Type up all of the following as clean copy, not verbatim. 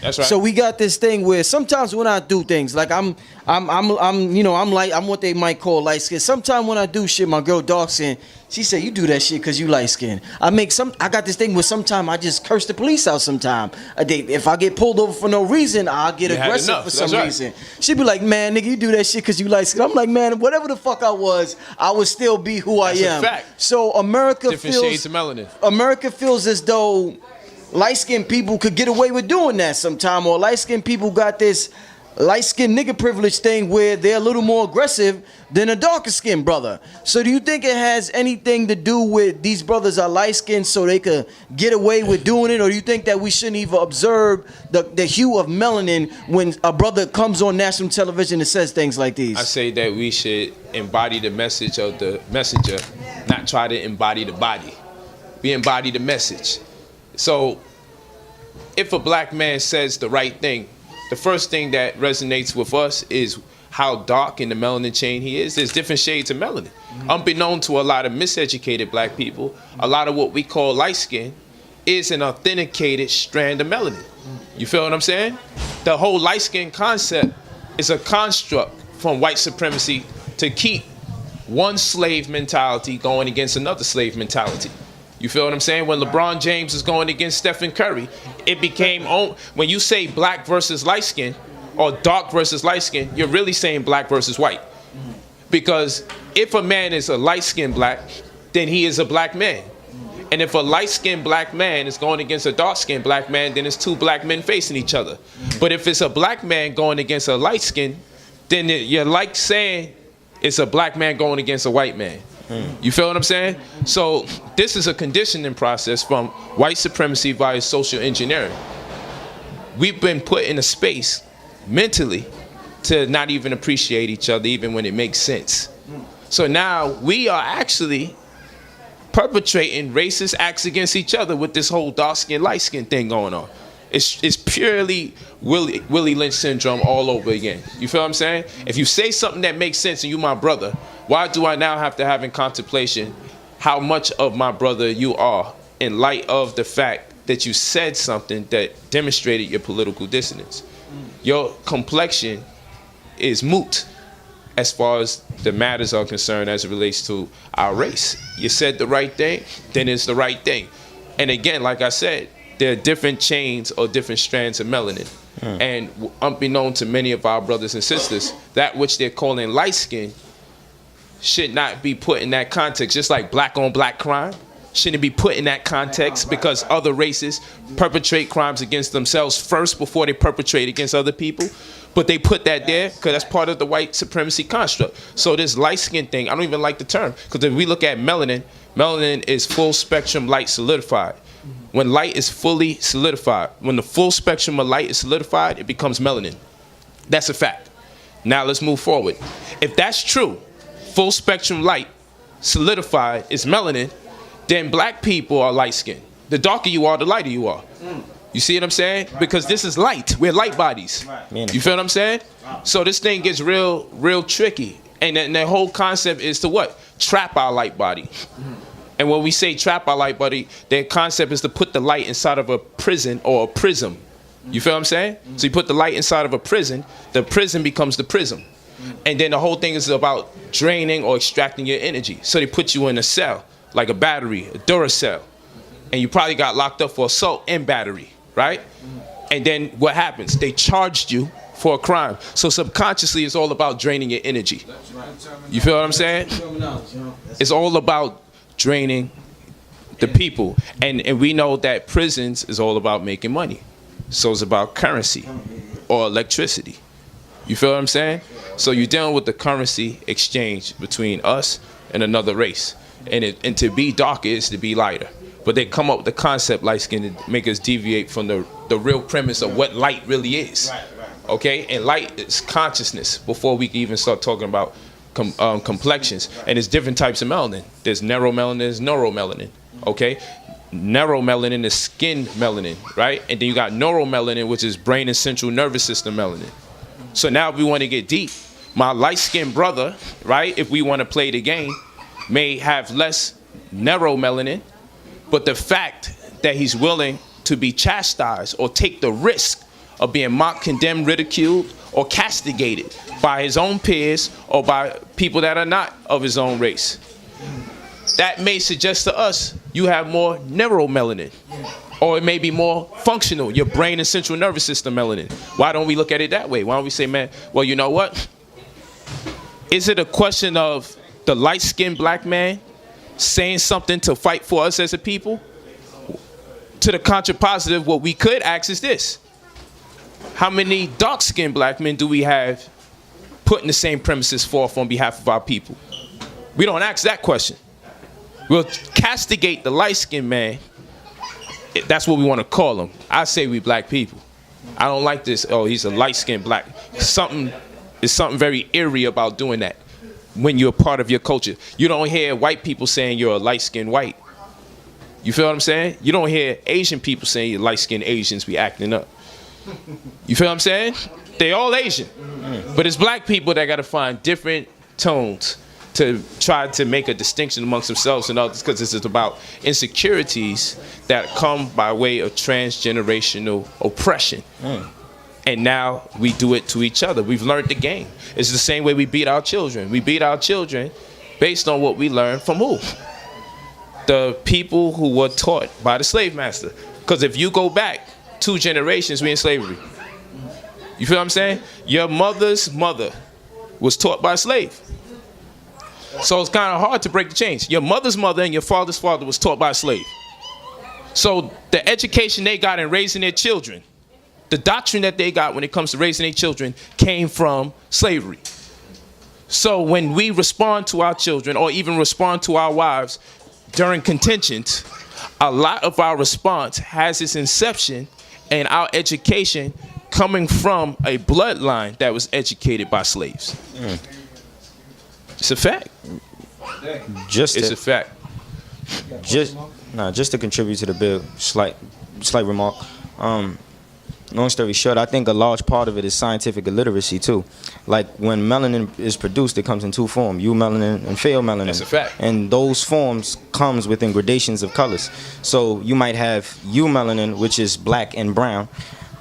That's right. So we got this thing where sometimes when I do things, like I'm I'm what they might call light skin. Sometimes when I do shit, my girl Darkskin, she said, you do that shit because you light skin. I got this thing where sometimes I just curse the police out sometime. If I get pulled over for no reason, I'll get aggressive for some reason. She be like, man, nigga, you do that shit because you light skin. I'm like, man, whatever the fuck I was, I would still be who I am. That's a fact. So America Different shades of melanin. America feels as though light-skinned people could get away with doing that sometime, or light-skinned people got this light-skinned nigga privilege thing where they're a little more aggressive than a darker-skinned brother. So do you think it has anything to do with these brothers are light-skinned so they could get away with doing it, or do you think that we shouldn't even observe the hue of melanin when a brother comes on national television and says things like these? I say that we should embody the message of the messenger, not try to embody the body. We embody the message. So if a black man says the right thing, the first thing that resonates with us is how dark in the melanin chain he is. There's different shades of melanin. Unbeknown to a lot of miseducated black people, a lot of what we call light skin is an authenticated strand of melanin. You feel what I'm saying? The whole light skin concept is a construct from white supremacy to keep one slave mentality going against another slave mentality. You feel what I'm saying? When LeBron James is going against Stephen Curry, it became, when you say black versus light skin or dark versus light skin, you're really saying black versus white. Because if a man is a light skinned black, then he is a black man. And if a light skinned black man is going against a dark skinned black man, then it's two black men facing each other. But if it's a black man going against a light skin, then you're like saying it's a black man going against a white man. You feel what I'm saying? So this is a conditioning process from white supremacy via social engineering. We've been put in a space mentally to not even appreciate each other, even when it makes sense. So now we are actually perpetrating racist acts against each other with this whole dark skin, light skin thing going on. It's purely Willie Lynch syndrome all over again. You feel what I'm saying? If you say something that makes sense and you my brother, why do I now have to have in contemplation how much of my brother you are in light of the fact that you said something that demonstrated your political dissonance? Your complexion is moot as far as the matters are concerned as it relates to our race. You said the right thing, then it's the right thing. And again, like I said, there are different chains or different strands of melanin. And unbeknown to many of our brothers and sisters, that which they're calling light skin should not be put in that context. Just like black on black crime shouldn't be put in that context, because other races perpetrate crimes against themselves first before they perpetrate against other people. But they put that there because that's part of the white supremacy construct. So this light skin thing, I don't even like the term, because if we look at melanin, melanin is full spectrum light solidified. When light is fully solidified, when the full spectrum of light is solidified, it becomes melanin. That's a fact. Now let's move forward. If that's true, full spectrum light solidified is melanin, then black people are light skinned. The darker you are, the lighter you are. You see what I'm saying? Because this is light. We're light bodies. You feel what I'm saying? So this thing gets real tricky. And the whole concept is to what? Trap our light body. And when we say trap our light body, their concept is to put the light inside of a prison or a prism. You feel what I'm saying? So you put the light inside of a prison, the prison becomes the prism. And then the whole thing is about draining or extracting your energy. So they put you in a cell, like a battery, a Duracell. And you probably got locked up for assault and battery, right? And then what happens? They charged you for a crime. So subconsciously, it's all about draining your energy. You feel what I'm saying? It's all about draining the people. And we know that prisons is all about making money. So it's about currency or electricity. You feel what I'm saying? So you're dealing with the currency exchange between us and another race. And to be darker is to be lighter. But they come up with the concept light skin to make us deviate from the real premise of what light really is. Okay? And light is consciousness before we can even start talking about complexions. And there's different types of melanin. There's narrow melanin, there's neuromelanin. Okay? Narrow melanin is skin melanin, right? And then you got neuromelanin, which is brain and central nervous system melanin. So now if we want to get deep, my light-skinned brother, right, if we want to play the game, may have less neuromelanin, but the fact that he's willing to be chastised or take the risk of being mocked, condemned, ridiculed, or castigated by his own peers or by people that are not of his own race. That may suggest to us you have more neuromelanin, or it may be more functional, your brain and central nervous system melanin. Why don't we look at it that way? Why don't we say, man, well, you know what? Is it a question of the light-skinned black man saying something to fight for us as a people? To the contrapositive, what we could ask is this: how many dark-skinned black men do we have putting the same premises forth on behalf of our people? We don't ask that question. We'll castigate the light-skinned man. That's what we want to call him. I say we black people. I don't like this, oh, he's a light-skinned black. There's something very eerie about doing that when you're part of your culture. You don't hear white people saying you're a light-skinned white. You feel what I'm saying? You don't hear Asian people saying you're light-skinned Asians be acting up. You feel what I'm saying? They all Asian. But it's black people that got to find different tones to try to make a distinction amongst themselves and others, because this is about insecurities that come by way of transgenerational oppression. And now we do it to each other. We've learned the game. It's the same way we beat our children. We beat our children based on what we learned from who? The people who were taught by the slave master. Because if you go back 2 generations, we in slavery. You feel what I'm saying? Your mother's mother was taught by a slave. So it's kind of hard to break the chains. Your mother's mother and your father's father was taught by a slave. So the education they got in raising their children, the doctrine that they got when it comes to raising their children, came from slavery. So when we respond to our children or even respond to our wives during contentions, a lot of our response has its inception in our education coming from a bloodline that was educated by slaves. It's a fact. It's a fact. Just to contribute to the bill, slight remark. Long story short, I think a large part of it is scientific illiteracy too. Like when melanin is produced, it comes in 2 forms: eumelanin and pheomelanin. That's a fact. And those forms comes within gradations of colors. So you might have eumelanin, which is black and brown,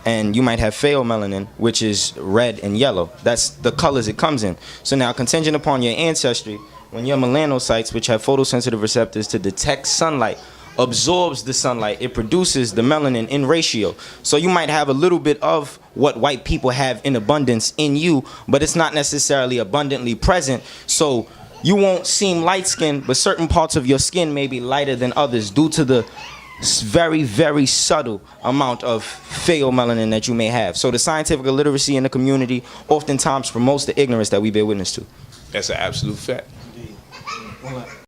and you might have pheomelanin, which is red and yellow. That's the colors it comes in. So now, contingent upon your ancestry, when your melanocytes, which have photosensitive receptors to detect sunlight, absorbs the sunlight, it produces the melanin in ratio. So you might have a little bit of what white people have in abundance in you, but it's not necessarily abundantly present. So you won't seem light-skinned, but certain parts of your skin may be lighter than others due to the very, very subtle amount of pheomelanin that you may have. So the scientific illiteracy in the community oftentimes promotes the ignorance that we bear witness to. That's an absolute fact.